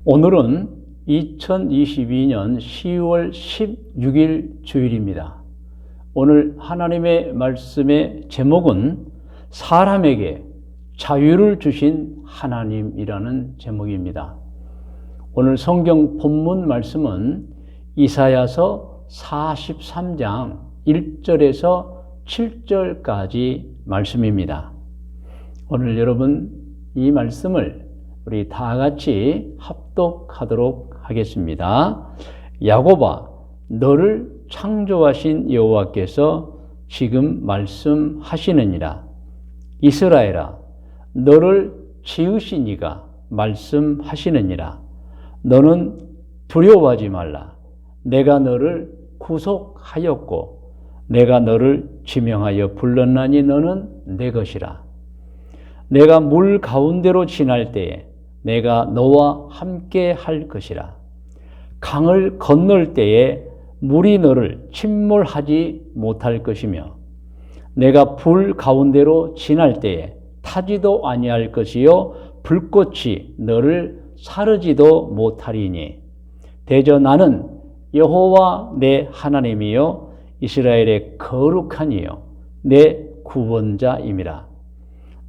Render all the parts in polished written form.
오늘은 2022년 10월 16일 주일입니다. 오늘 하나님의 말씀의 제목은 사람에게 자유를 주신 하나님이라는 제목입니다. 오늘 성경 본문 말씀은 이사야서 43장 1절에서 7절까지 말씀입니다. 오늘 여러분 이 말씀을 우리 다 같이 합독하도록 하겠습니다. 야곱아, 너를 창조하신 여호와께서 지금 말씀하시느니라. 이스라엘아, 너를 지으신 이가 말씀하시느니라. 너는 두려워하지 말라. 내가 너를 구속하였고 내가 너를 지명하여 불렀나니 너는 내 것이라. 내가 물 가운데로 지날 때에 내가 너와 함께 할 것이라. 강을 건널 때에 물이 너를 침몰하지 못할 것이며 내가 불 가운데로 지날 때에 타지도 아니할 것이요 불꽃이 너를 사르지도 못하리니 대저 나는 여호와 내 하나님이요 이스라엘의 거룩한 이요 내 구원자임이라.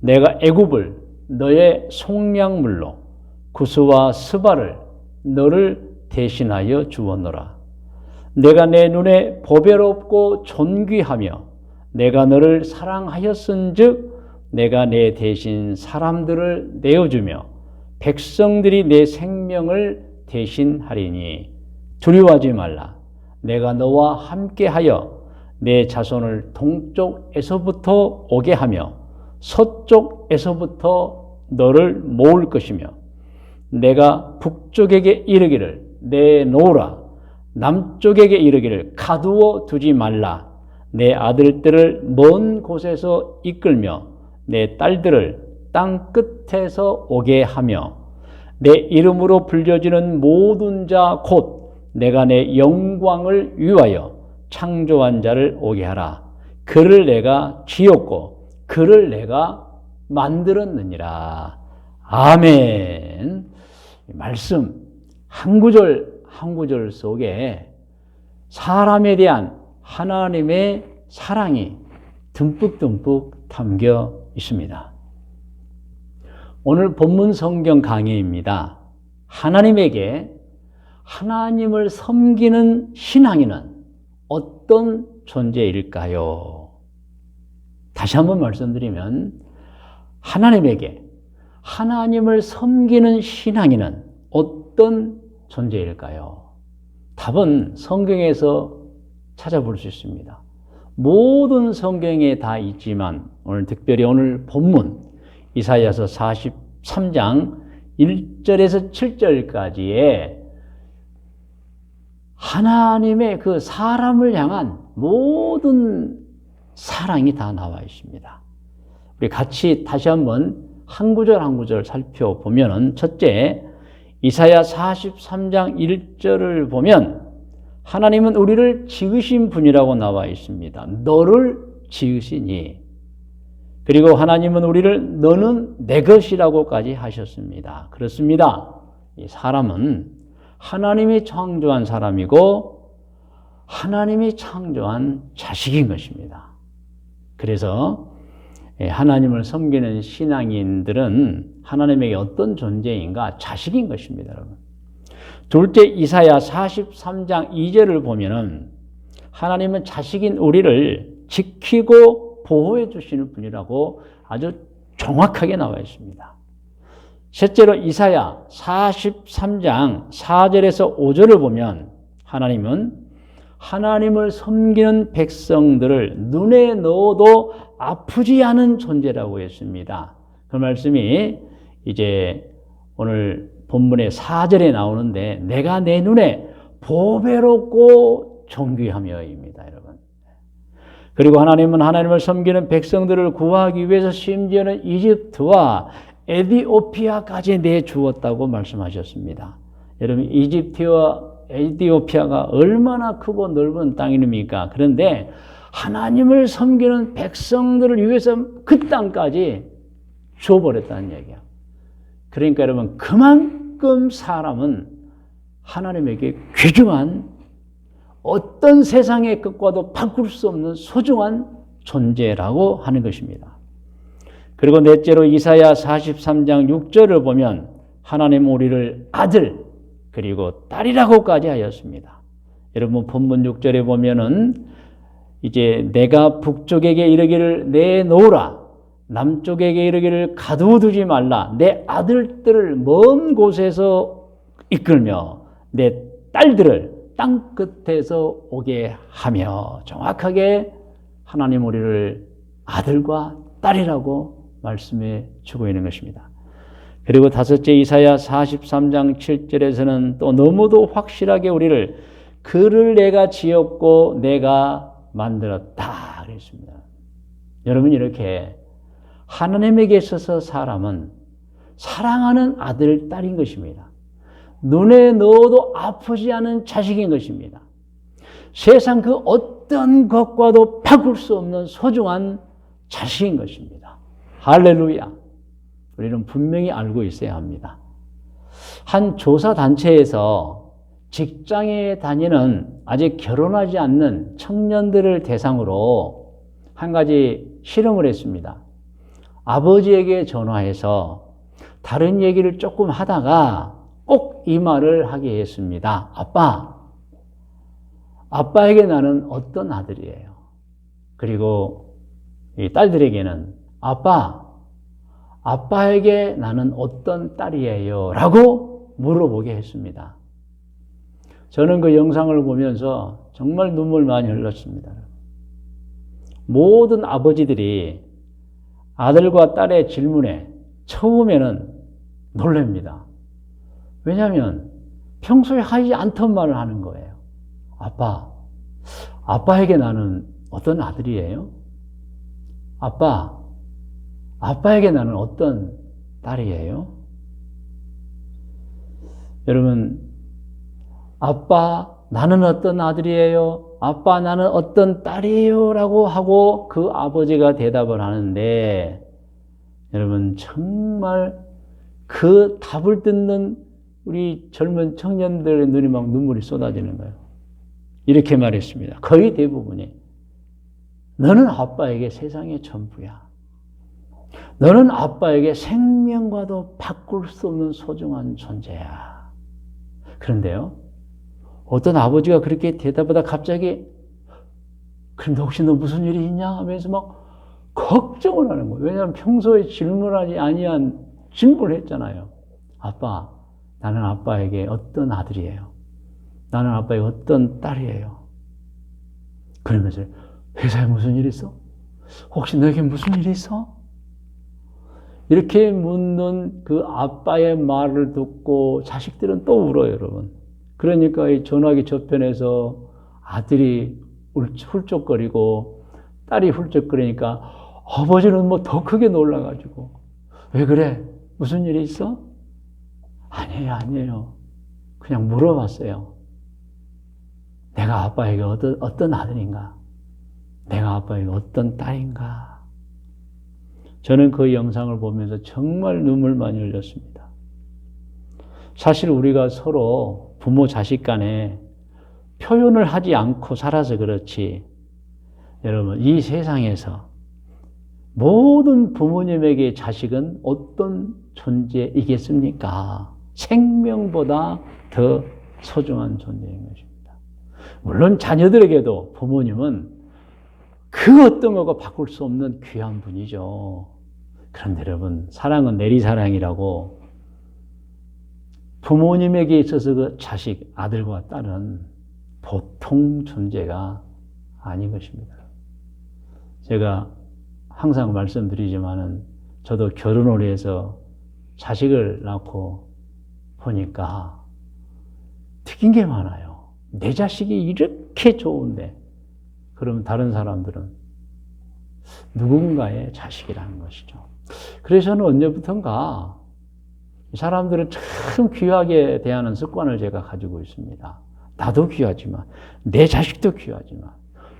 내가 애굽을 너의 속량물로 구스와 스바를 너를 대신하여 주었노라. 내가 내 눈에 보배롭고 존귀하며 내가 너를 사랑하였은즉 내가 내 대신 사람들을 내어주며 백성들이 내 생명을 대신하리니 두려워하지 말라. 내가 너와 함께하여 내 자손을 동쪽에서부터 오게 하며 서쪽에서부터 너를 모을 것이며 내가 북쪽에게 이르기를 내놓으라. 남쪽에게 이르기를 가두어 두지 말라. 내 아들들을 먼 곳에서 이끌며 내 딸들을 땅 끝에서 오게 하며 내 이름으로 불려지는 모든 자 곧 내가 내 영광을 위하여 창조한 자를 오게 하라. 그를 내가 지었고 그를 내가 만들었느니라. 아멘. 말씀 한 구절 한 구절 속에 사람에 대한 하나님의 사랑이 듬뿍듬뿍 담겨 있습니다. 오늘 본문 성경 강의입니다. 하나님에게 하나님을 섬기는 신앙인은 어떤 존재일까요? 다시 한번 말씀드리면 하나님에게 하나님을 섬기는 신앙인은 어떤 존재일까요? 답은 성경에서 찾아볼 수 있습니다. 모든 성경에 다 있지만 오늘 특별히 오늘 본문 이사야서 43장 1절에서 7절까지에 하나님의 그 사람을 향한 모든 사랑이 다 나와 있습니다. 우리 같이 다시 한번 한 구절 한 구절 살펴보면 첫째, 이사야 43장 1절을 보면 하나님은 우리를 지으신 분이라고 나와 있습니다. 너를 지으시니. 그리고 하나님은 우리를 너는 내 것이라고까지 하셨습니다. 그렇습니다. 이 사람은 하나님이 창조한 사람이고 하나님이 창조한 자식인 것입니다. 그래서 하나님을 섬기는 신앙인들은 하나님에게 어떤 존재인가? 자식인 것입니다, 여러분. 둘째, 이사야 43장 2절을 보면은 하나님은 자식인 우리를 지키고 보호해 주시는 분이라고 아주 정확하게 나와 있습니다. 셋째로 이사야 43장 4절에서 5절을 보면 하나님은 하나님을 섬기는 백성들을 눈에 넣어도 아프지 않은 존재라고 했습니다. 그 말씀이 이제 오늘 본문의 4절에 나오는데 내가 내 눈에 보배롭고 존귀하며입니다, 여러분. 그리고 하나님은 하나님을 섬기는 백성들을 구하기 위해서 심지어는 이집트와 에디오피아까지 내주었다고 말씀하셨습니다. 여러분, 이집트와 에디오피아가 얼마나 크고 넓은 땅입니까? 그런데 하나님을 섬기는 백성들을 위해서 그 땅까지 줘버렸다는 얘기야. 그러니까 여러분, 그만 그만큼 사람은 하나님에게 귀중한 어떤 세상의 것과도 바꿀 수 없는 소중한 존재라고 하는 것입니다. 그리고 넷째로 이사야 43장 6절을 보면 하나님 우리를 아들 그리고 딸이라고까지 하였습니다. 여러분 본문 6절에 보면은 이제 내가 북쪽에게 이르기를 내놓으라 남쪽에게 이르기를 가두두지 말라 내 아들들을 먼 곳에서 이끌며 내 딸들을 땅 끝에서 오게 하며 정확하게 하나님 우리를 아들과 딸이라고 말씀해 주고 있는 것입니다. 그리고 다섯째 이사야 43장 7절에서는 또 너무도 확실하게 우리를 그를 내가 지었고 내가 만들었다 그랬습니다. 여러분 이렇게 하나님에게 있어서 사람은 사랑하는 아들, 딸인 것입니다. 눈에 넣어도 아프지 않은 자식인 것입니다. 세상 그 어떤 것과도 바꿀 수 없는 소중한 자식인 것입니다. 할렐루야. 우리는 분명히 알고 있어야 합니다. 한 조사단체에서 직장에 다니는 아직 결혼하지 않는 청년들을 대상으로 한 가지 실험을 했습니다. 아버지에게 전화해서 다른 얘기를 조금 하다가 꼭 이 말을 하게 했습니다. 아빠에게 나는 어떤 아들이에요? 그리고 이 딸들에게는 아빠에게 나는 어떤 딸이에요? 라고 물어보게 했습니다. 저는 그 영상을 보면서 정말 눈물 많이 흘렸습니다. 모든 아버지들이 아들과 딸의 질문에 처음에는 놀랍니다. 왜냐하면 평소에 하지 않던 말을 하는 거예요. 아빠에게 나는 어떤 아들이에요? 아빠에게 나는 어떤 딸이에요? 여러분, 나는 어떤 아들이에요? 나는 어떤 딸이에요? 라고 하고 그 아버지가 대답을 하는데, 여러분, 정말 그 답을 듣는 우리 젊은 청년들의 눈이 막 눈물이 쏟아지는 거예요. 이렇게 말했습니다. 거의 대부분이. 너는 아빠에게 세상의 전부야. 너는 아빠에게 생명과도 바꿀 수 없는 소중한 존재야. 그런데요, 어떤 아버지가 그렇게 대답하다 갑자기 그런데 혹시 너 무슨 일이 있냐 하면서 막 걱정을 하는 거예요. 왜냐하면 평소에 질문하지 아니한 질문을 했잖아요. 나는 아빠에게 어떤 아들이에요? 나는 아빠에게 어떤 딸이에요? 그러면서 회사에 무슨 일 있어? 혹시 너에게 무슨 일이 있어? 이렇게 묻는 그 아빠의 말을 듣고 자식들은 또 울어요, 여러분. 그러니까 이 전화기 저편에서 아들이 훌쩍거리고 딸이 훌쩍거리니까 아버지는 뭐 더 크게 놀라가지고 왜 그래? 무슨 일이 있어? 아니에요. 그냥 물어봤어요. 내가 아빠에게 어떤 아들인가? 내가 아빠에게 어떤 딸인가? 저는 그 영상을 보면서 정말 눈물 많이 흘렸습니다. 사실 우리가 서로 부모 자식 간에 표현을 하지 않고 살아서 그렇지, 여러분, 이 세상에서 모든 부모님에게 자식은 어떤 존재이겠습니까? 생명보다 더 소중한 존재인 것입니다. 물론 자녀들에게도 부모님은 그 어떤 것과 바꿀 수 없는 귀한 분이죠. 그런데 여러분, 사랑은 내리사랑이라고 부모님에게 있어서 그 자식, 아들과 딸은 보통 존재가 아닌 것입니다. 제가 항상 말씀드리지만은 저도 결혼을 해서 자식을 낳고 보니까 특이한 게 많아요. 내 자식이 이렇게 좋은데, 그러면 다른 사람들은 누군가의 자식이라는 것이죠. 그래서 저는 언제부턴가 사람들을 참 귀하게 대하는 습관을 제가 가지고 있습니다. 나도 귀하지만, 내 자식도 귀하지만,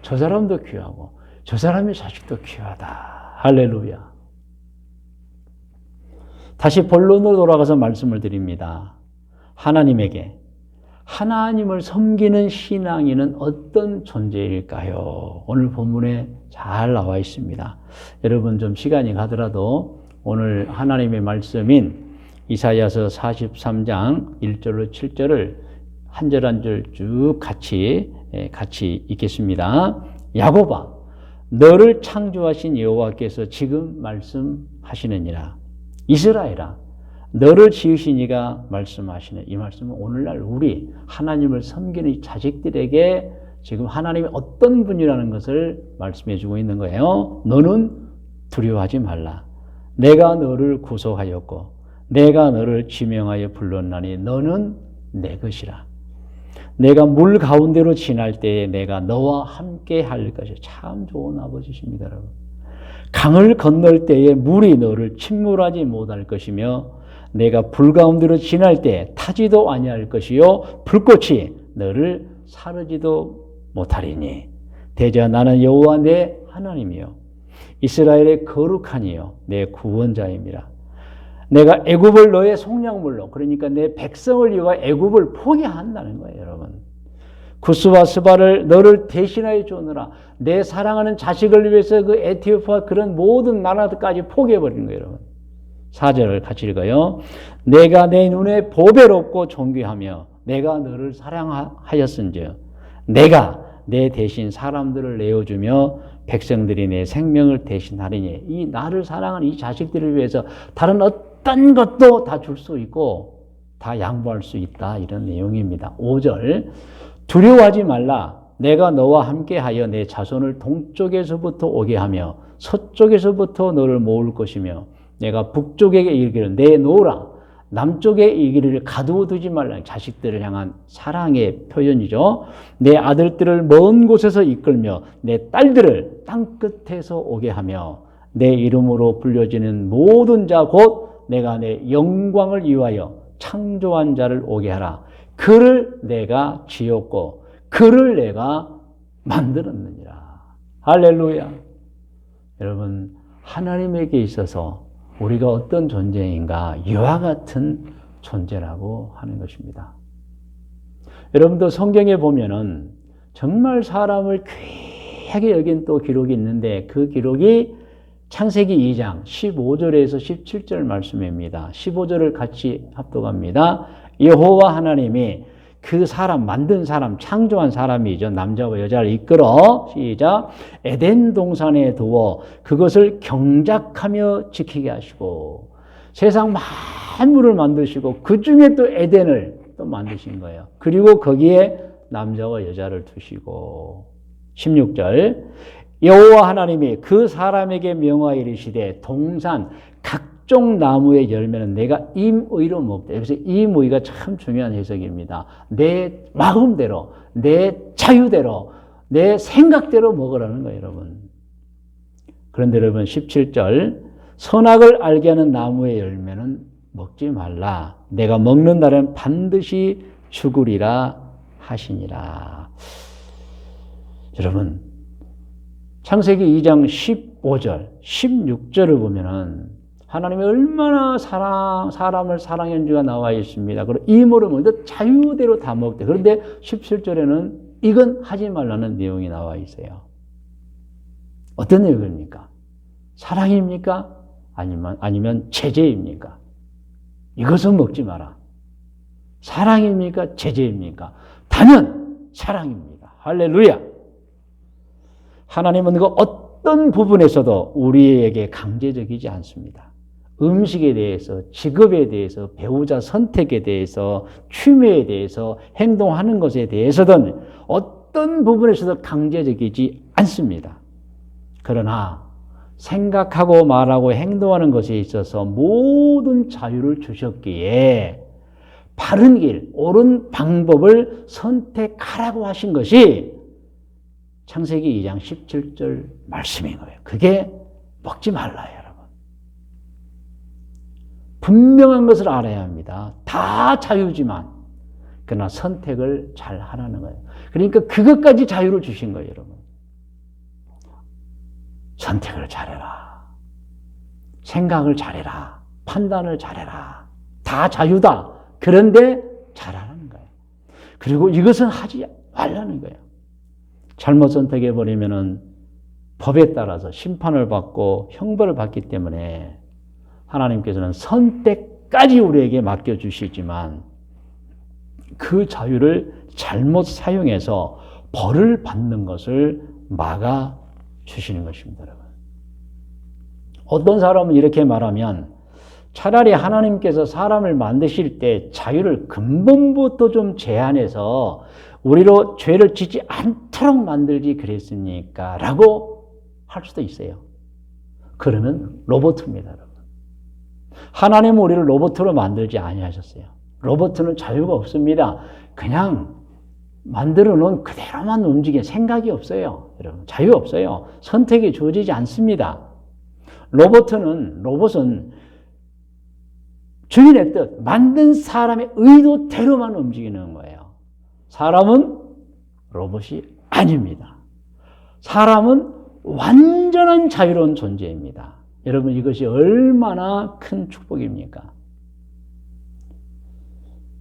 저 사람도 귀하고, 저 사람의 자식도 귀하다. 할렐루야. 다시 본론으로 돌아가서 말씀을 드립니다. 하나님에게 하나님을 섬기는 신앙인은 어떤 존재일까요? 오늘 본문에 잘 나와 있습니다. 여러분 좀 시간이 가더라도 오늘 하나님의 말씀인 이사야서 43장 1절로 7절을 한 절 한 절 쭉 같이 읽겠습니다. 야곱아, 너를 창조하신 여호와께서 지금 말씀하시느니라. 이스라엘아, 너를 지으신 이가 말씀하시네. 이 말씀은 오늘날 우리 하나님을 섬기는 이 자식들에게 지금 하나님이 어떤 분이라는 것을 말씀해 주고 있는 거예요. 너는 두려워하지 말라. 내가 너를 구속하였고 내가 너를 지명하여 불렀나니 너는 내 것이라. 내가 물 가운데로 지날 때에 내가 너와 함께 할 것이야. 참 좋은 아버지십니다, 여러분. 강을 건널 때에 물이 너를 침몰하지 못할 것이며 내가 불 가운데로 지날 때 타지도 아니할 것이요 불꽃이 너를 사르지도 못하리니 대저 나는 여호와 내 하나님이요 이스라엘의 거룩한 이요 내 구원자임이라. 내가 애굽을 너의 속량물로, 그러니까 내 백성을 위하여 애굽을 포기한다는 거예요, 여러분. 구스와 스바를 너를 대신하여 주느라. 내 사랑하는 자식을 위해서 그 에티오피아 그런 모든 나라들까지 포기해버리는 거예요, 여러분. 4절을 같이 읽어요. 내가 내 눈에 보배롭고 존귀하며 내가 너를 사랑하였은즉 내가 내 대신 사람들을 내어주며 백성들이 내 생명을 대신하리니. 이 나를 사랑하는 이 자식들을 위해서 다른 어떤 것도 다 줄 수 있고 다 양보할 수 있다, 이런 내용입니다. 5절 두려워하지 말라. 내가 너와 함께하여 내 자손을 동쪽에서부터 오게 하며 서쪽에서부터 너를 모을 것이며 내가 북쪽에게 이르기를 내놓으라. 남쪽에 이르기를 가두어 두지 말라. 자식들을 향한 사랑의 표현이죠. 내 아들들을 먼 곳에서 이끌며 내 딸들을 땅끝에서 오게 하며 내 이름으로 불려지는 모든 자 곧 내가 내 영광을 위하여 창조한 자를 오게 하라. 그를 내가 지었고 그를 내가 만들었느니라. 할렐루야. 여러분, 하나님에게 있어서 우리가 어떤 존재인가? 이와 같은 존재라고 하는 것입니다. 여러분도 성경에 보면은 정말 사람을 귀하게 여긴 또 기록이 있는데 그 기록이 창세기 2장 15절에서 17절 말씀입니다. 15절을 같이 합독합니다. 여호와 하나님이 그 사람, 만든 사람, 창조한 사람이죠. 남자와 여자를 이끌어, 시작, 에덴 동산에 두어 그것을 경작하며 지키게 하시고 세상 만물을 만드시고 그 중에 또 에덴을 또 만드신 거예요. 그리고 거기에 남자와 여자를 두시고 16절 여호와 하나님이 그 사람에게 명하여 이르시되 동산 각종 나무의 열매는 내가 임의로 먹되. 여기서 임의가 참 중요한 해석입니다. 내 마음대로, 내 자유대로, 내 생각대로 먹으라는 거예요, 여러분. 그런데 여러분 17절 선악을 알게 하는 나무의 열매는 먹지 말라. 내가 먹는 날은 반드시 죽으리라 하시니라. 여러분, 창세기 2장 15절, 16절을 보면은 하나님이 얼마나 사람을 사랑했는지가 나와 있습니다. 그리고 임으로 먹는데 자유대로 다 먹대. 그런데 17절에는 이건 하지 말라는 내용이 나와 있어요. 어떤 내용입니까? 사랑입니까? 아니면 제재입니까? 이것은 먹지 마라. 사랑입니까? 제재입니까? 단연 사랑입니다. 할렐루야. 하나님은 그 어떤 부분에서도 우리에게 강제적이지 않습니다. 음식에 대해서, 직업에 대해서, 배우자 선택에 대해서, 취미에 대해서, 행동하는 것에 대해서든 어떤 부분에서도 강제적이지 않습니다. 그러나 생각하고 말하고 행동하는 것에 있어서 모든 자유를 주셨기에 바른 길, 옳은 방법을 선택하라고 하신 것이 창세기 2장 17절 말씀인 거예요. 그게 먹지 말라요, 여러분. 분명한 것을 알아야 합니다. 다 자유지만 그러나 선택을 잘 하라는 거예요. 그러니까 그것까지 자유를 주신 거예요, 여러분. 선택을 잘해라. 생각을 잘해라. 판단을 잘해라. 다 자유다. 그런데 잘하라는 거예요. 그리고 이것은 하지 말라는 거예요. 잘못 선택해버리면은 법에 따라서 심판을 받고 형벌을 받기 때문에 하나님께서는 선택까지 우리에게 맡겨주시지만 그 자유를 잘못 사용해서 벌을 받는 것을 막아주시는 것입니다, 여러분. 어떤 사람은 이렇게 말하면 차라리 하나님께서 사람을 만드실 때 자유를 근본부터 좀 제한해서 우리로 죄를 짓지 않도록 만들지 그랬습니까? 라고 할 수도 있어요. 그러면 로봇입니다, 여러분. 하나님은 우리를 로봇으로 만들지 아니하셨어요. 로봇은 자유가 없습니다. 그냥 만들어 놓은 그대로만 움직여 생각이 없어요. 여러분, 자유 없어요. 선택이 주어지지 않습니다. 로봇은 주인의 뜻, 만든 사람의 의도대로만 움직이는 거예요. 사람은 로봇이 아닙니다. 사람은 완전한 자유로운 존재입니다. 여러분, 이것이 얼마나 큰 축복입니까?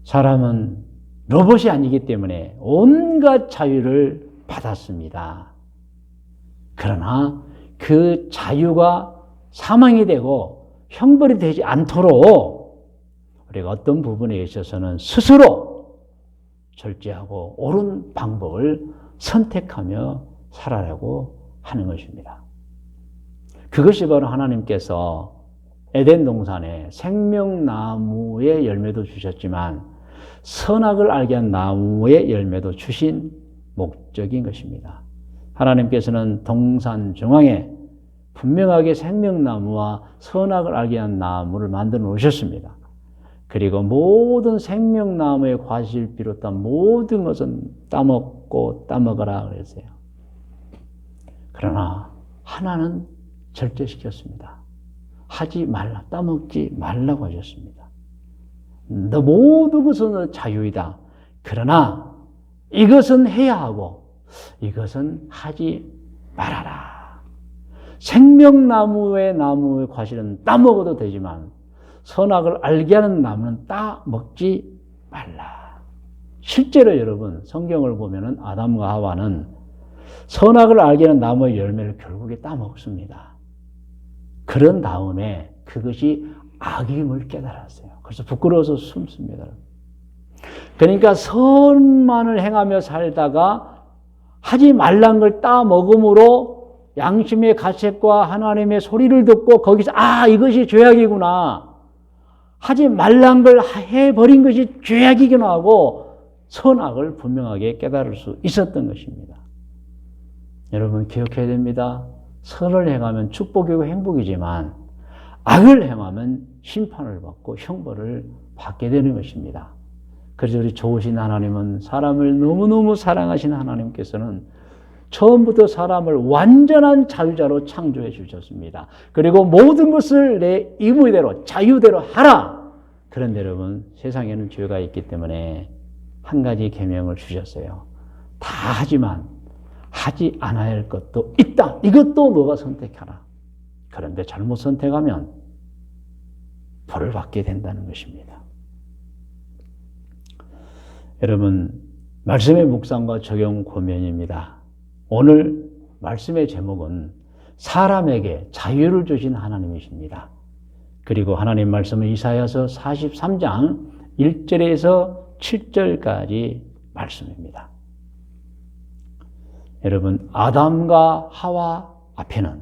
사람은 로봇이 아니기 때문에 온갖 자유를 받았습니다. 그러나 그 자유가 사망이 되고 형벌이 되지 않도록 우리가 어떤 부분에 있어서는 스스로 절제하고 옳은 방법을 선택하며 살아가고 하는 것입니다. 그것이 바로 하나님께서 에덴 동산에 생명나무의 열매도 주셨지만 선악을 알게 한 나무의 열매도 주신 목적인 것입니다. 하나님께서는 동산 중앙에 분명하게 생명나무와 선악을 알게 한 나무를 만들어 놓으셨습니다. 그리고 모든 생명나무의 과실을 비롯한 모든 것은 따먹고 따먹어라 그랬어요. 그러나 하나는 절제시켰습니다. 하지 말라, 따먹지 말라고 하셨습니다. 너 모든 것은 자유이다. 그러나 이것은 해야 하고 이것은 하지 말아라. 생명나무의 과실은 따먹어도 되지만 선악을 알게 하는 나무는 따먹지 말라. 실제로 여러분 성경을 보면은 아담과 하와는 선악을 알게 하는 나무의 열매를 결국에 따먹습니다. 그런 다음에 그것이 악임을 깨달았어요. 그래서 부끄러워서 숨습니다. 그러니까 선만을 행하며 살다가 하지 말란 걸 따먹음으로 양심의 가책과 하나님의 소리를 듣고 거기서 이것이 죄악이구나. 하지 말란 걸 해버린 것이 죄악이구나 하고 선악을 분명하게 깨달을 수 있었던 것입니다. 여러분 기억해야 됩니다. 선을 행하면 축복이고 행복이지만 악을 행하면 심판을 받고 형벌을 받게 되는 것입니다. 그래서 우리 좋으신 하나님은 사람을 너무너무 사랑하신 하나님께서는 처음부터 사람을 완전한 자유자로 창조해 주셨습니다. 그리고 모든 것을 내 의무대로 자유대로 하라. 그런데 여러분 세상에는 죄가 있기 때문에 한 가지 계명을 주셨어요. 다 하지만 하지 않아야 할 것도 있다. 이것도 너가 선택하라. 그런데 잘못 선택하면 벌을 받게 된다는 것입니다. 여러분 말씀의 묵상과 적용 고면입니다. 오늘 말씀의 제목은 사람에게 자유를 주신 하나님이십니다. 그리고 하나님 말씀은 이사야서 43장 1절에서 7절까지 말씀입니다. 여러분 아담과 하와 앞에는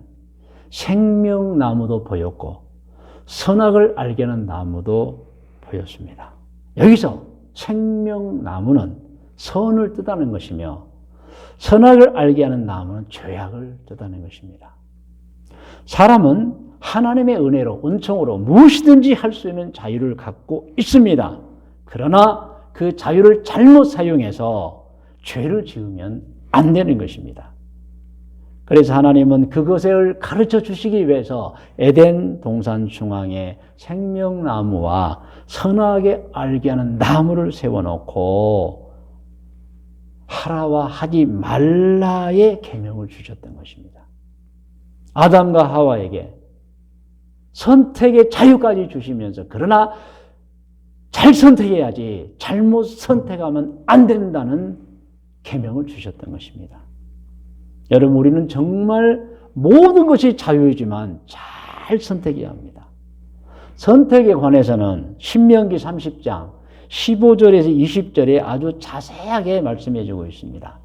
생명나무도 보였고 선악을 알게 하는 나무도 보였습니다. 여기서 생명나무는 선을 뜻하는 것이며 선악을 알게 하는 나무는 죄악을 뜻하는 것입니다. 사람은 하나님의 은혜로 은총으로 무엇이든지 할 수 있는 자유를 갖고 있습니다. 그러나 그 자유를 잘못 사용해서 죄를 지으면 안 되는 것입니다. 그래서 하나님은 그것을 가르쳐 주시기 위해서 에덴 동산 중앙에 생명나무와 선하게 알게 하는 나무를 세워놓고 하라와 하지 말라의 계명을 주셨던 것입니다. 아담과 하와에게 선택의 자유까지 주시면서 그러나 잘 선택해야지 잘못 선택하면 안 된다는 계명을 주셨던 것입니다. 여러분, 우리는 정말 모든 것이 자유이지만 잘 선택해야 합니다. 선택에 관해서는 신명기 30장 15절에서 20절에 아주 자세하게 말씀해 주고 있습니다.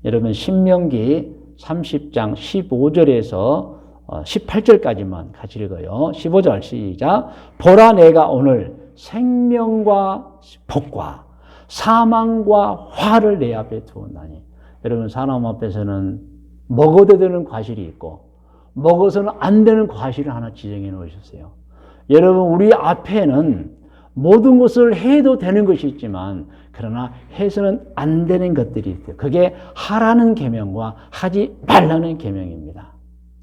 여러분, 신명기 30장 15절에서 18절까지만 같이 읽어요. 15절 시작. 보라, 내가 오늘 생명과 복과 사망과 화를 내 앞에 두었나니. 여러분, 사람 앞에서는 먹어도 되는 과실이 있고 먹어서는 안 되는 과실을 하나 지정해 놓으셨어요. 여러분, 우리 앞에는 모든 것을 해도 되는 것이 있지만 그러나 해서는 안 되는 것들이 있어요. 그게 하라는 계명과 하지 말라는 계명입니다.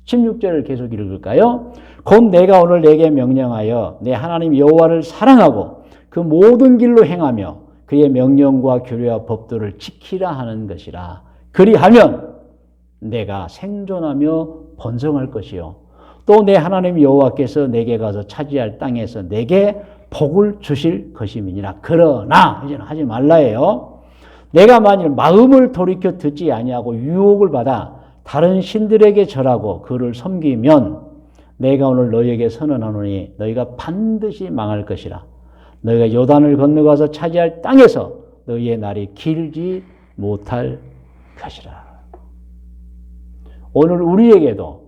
16절을 계속 읽을까요? 곧 내가 오늘 내게 명령하여 내 하나님 여호와를 사랑하고 그 모든 길로 행하며 그의 명령과 규례와 법도를 지키라 하는 것이라. 그리하면 내가 생존하며 번성할 것이요 또 내 하나님 여호와께서 내게 가서 차지할 땅에서 내게 복을 주실 것임이니라. 그러나 이제는 하지 말라예요. 내가 만일 마음을 돌이켜 듣지 아니하고 유혹을 받아 다른 신들에게 절하고 그를 섬기면 내가 오늘 너희에게 선언하노니 너희가 반드시 망할 것이라. 너희가 요단을 건너가서 차지할 땅에서 너희의 날이 길지 못할 것이라. 오늘 우리에게도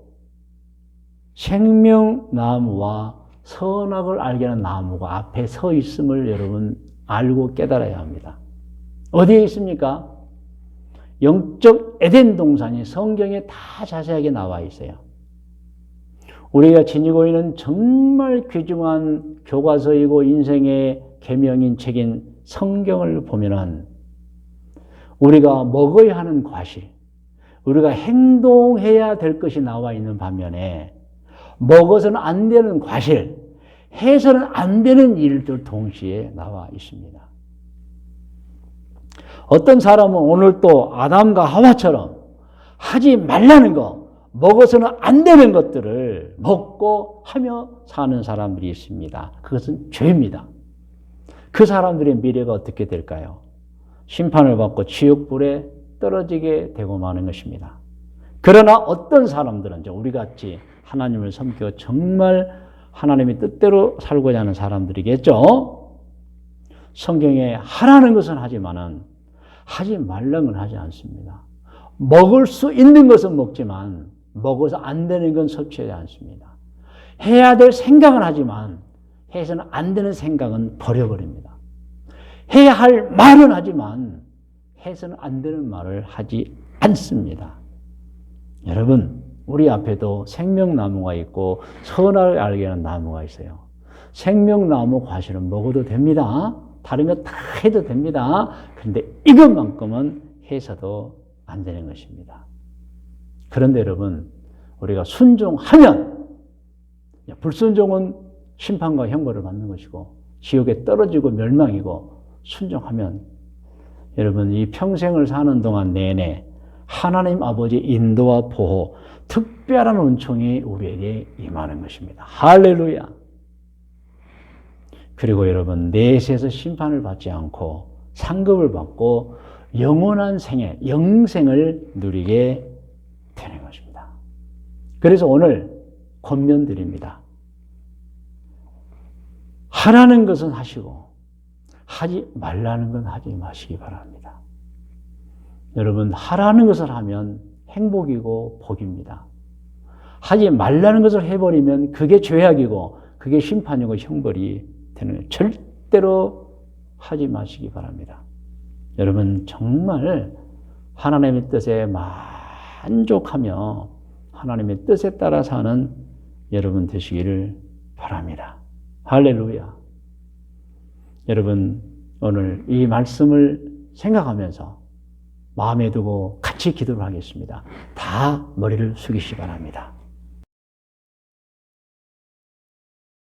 생명나무와 선악을 알게 하는 나무가 앞에 서 있음을 여러분 알고 깨달아야 합니다. 어디에 있습니까? 영적 에덴 동산이 성경에 다 자세하게 나와 있어요. 우리가 지니고 있는 정말 귀중한 교과서이고 인생의 계명인 책인 성경을 보면은 우리가 먹어야 하는 과실, 우리가 행동해야 될 것이 나와 있는 반면에 먹어서는 안 되는 과실, 해서는 안 되는 일들 동시에 나와 있습니다. 어떤 사람은 오늘 또 아담과 하와처럼 하지 말라는 거, 먹어서는 안 되는 것들을 먹고 하며 사는 사람들이 있습니다. 그것은 죄입니다. 그 사람들의 미래가 어떻게 될까요? 심판을 받고 지옥불에 떨어지게 되고 마는 것입니다. 그러나 어떤 사람들은 우리 같이 하나님을 섬기고 정말 하나님의 뜻대로 살고자 하는 사람들이겠죠. 성경에 하라는 것은 하지만은 하지 말라는 건 하지 않습니다. 먹을 수 있는 것은 먹지만 먹어서 안 되는 건 섭취하지 않습니다. 해야 될 생각은 하지만 해서는 안 되는 생각은 버려버립니다. 해야 할 말은 하지만 해서는 안 되는 말을 하지 않습니다. 여러분, 우리 앞에도 생명나무가 있고 선악을 알게 하는 나무가 있어요. 생명나무 과실은 먹어도 됩니다. 다른 거 다 해도 됩니다. 그런데 이것만큼은 해서도 안 되는 것입니다. 그런데 여러분, 우리가 순종하면 불순종은 심판과 형벌을 받는 것이고 지옥에 떨어지고 멸망이고, 순종하면 여러분 이 평생을 사는 동안 내내 하나님 아버지의 인도와 보호, 특별한 은총이 우리에게 임하는 것입니다. 할렐루야. 그리고 여러분 내세에서 심판을 받지 않고 상급을 받고 영원한 생애, 영생을 누리게 되는 것입니다. 그래서 오늘 권면드립니다. 하라는 것은 하시고 하지 말라는 건 하지 마시기 바랍니다. 여러분 하라는 것을 하면 행복이고 복입니다. 하지 말라는 것을 해버리면 그게 죄악이고 그게 심판이고 형벌이 되는 거예요. 절대로 하지 마시기 바랍니다. 여러분 정말 하나님의 뜻에 만족하며 하나님의 뜻에 따라 사는 여러분 되시기를 바랍니다. 할렐루야. 여러분 오늘 이 말씀을 생각하면서 마음에 두고 같이 기도를 하겠습니다. 다 머리를 숙이시기 바랍니다.